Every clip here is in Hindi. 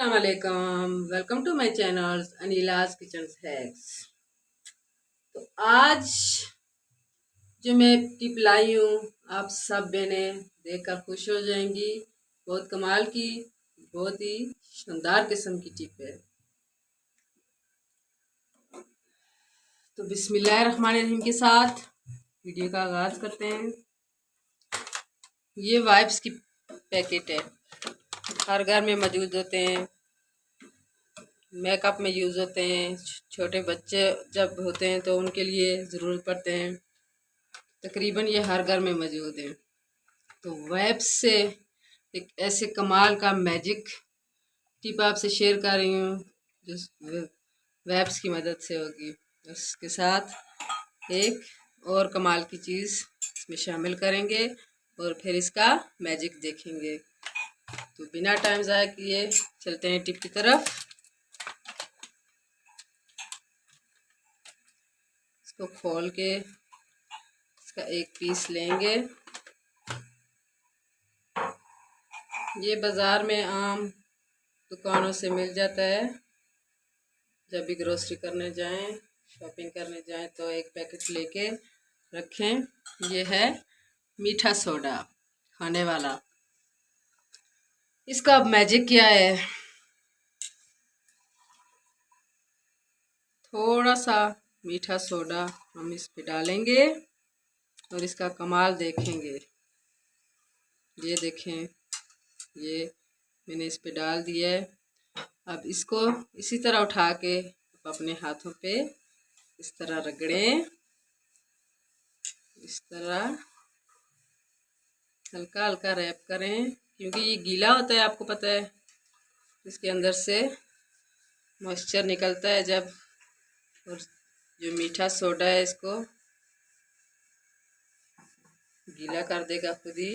अस्सलामुअलैकुम, welcome to my channel Anila's kitchen hacks. तो आज जो मैं टिप लाई हूँ, आप सब बहनें देखकर खुश हो जाएंगी। बहुत कमाल की, बहुत ही शानदार किस्म की टिप है। तो बिस्मिल्लाहिर्रहमानिर्रहीम के साथ वीडियो का आगाज करते हैं। ये वाइप्स की पैकेट है, हर घर में मौजूद होते हैं, मेकअप में यूज़ होते हैं। छोटे बच्चे जब होते हैं तो उनके लिए ज़रूरत पड़ते हैं। तकरीबन ये हर घर में मौजूद हैं। तो वैप्स से एक ऐसे कमाल का मैजिक टिप आपसे शेयर कर रही हूँ जो वैप्स की मदद से होगी। उसके साथ एक और कमाल की चीज़ इसमें शामिल करेंगे और फिर इसका मैजिक देखेंगे। तो बिना टाइम ज़ाया किए चलते हैं टिप की तरफ। इसको खोल के इसका एक पीस लेंगे। ये बाज़ार में आम दुकानों से मिल जाता है। जब भी ग्रोसरी करने जाएं, शॉपिंग करने जाएं तो एक पैकेट लेके रखें। ये है मीठा सोडा खाने वाला। इसका अब मैजिक क्या है, थोड़ा सा मीठा सोडा हम इस पे डालेंगे और इसका कमाल देखेंगे। ये देखें, ये मैंने इस पे डाल दिया है। अब इसको इसी तरह उठा के अपने हाथों पे इस तरह रगड़ें। इस तरह हल्का हल्का रैप करें, क्योंकि ये गीला होता है, आपको पता है। इसके अंदर से मॉइस्चर निकलता है जब, और जो मीठा सोडा है इसको गीला कर देगा खुद ही,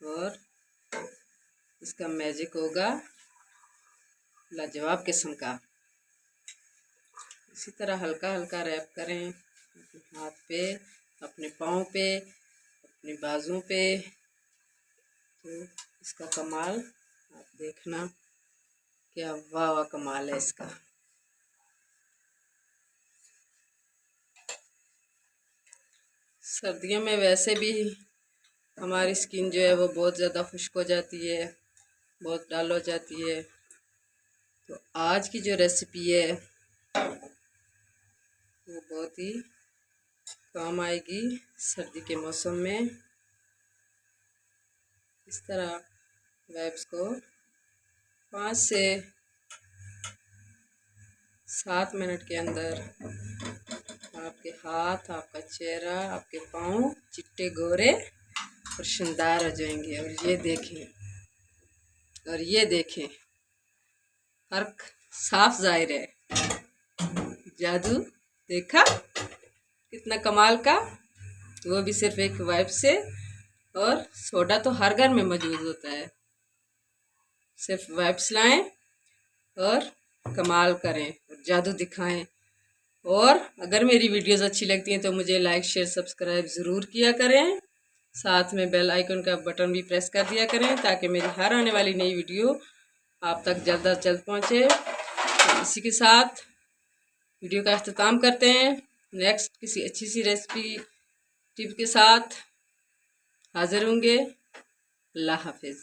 और इसका मैजिक होगा लाजवाब किस्म का। इसी तरह हल्का हल्का रैप करें अपने हाथ पे, अपने पाँव पे, अपने बाजुओं पे। तो इसका कमाल आप देखना, क्या वाह वाह कमाल है इसका। सर्दियों में वैसे भी हमारी स्किन जो है वो बहुत ज़्यादा खुश्क हो जाती है, बहुत डल हो जाती है। तो आज की जो रेसिपी है वो बहुत ही काम आएगी सर्दी के मौसम में। इस तरह वैप्स को 5 से 7 मिनट के अंदर आपके हाथ, आपका चेहरा, आपके पाँव चिट्टे गोरे और शानदार हो जाएंगे। और ये देखें फर्क साफ जाहिर है। जादू देखा कितना कमाल का, वो भी सिर्फ एक वाइप से। और सोडा तो हर घर में मौजूद होता है। सिर्फ वाइप्स लाएं और कमाल करें और जादू दिखाएं। और अगर मेरी वीडियोस अच्छी लगती हैं तो मुझे लाइक शेयर सब्सक्राइब ज़रूर किया करें। साथ में बेल आइकन का बटन भी प्रेस कर दिया करें ताकि मेरी हर आने वाली नई वीडियो आप तक जल्द अज जल्द पहुँचे। तो इसी के साथ वीडियो का अख्ताम करते हैं। नेक्स्ट किसी अच्छी सी रेसिपी टिप के साथ हाजिर होंगे। अल्लाह हाफिज़।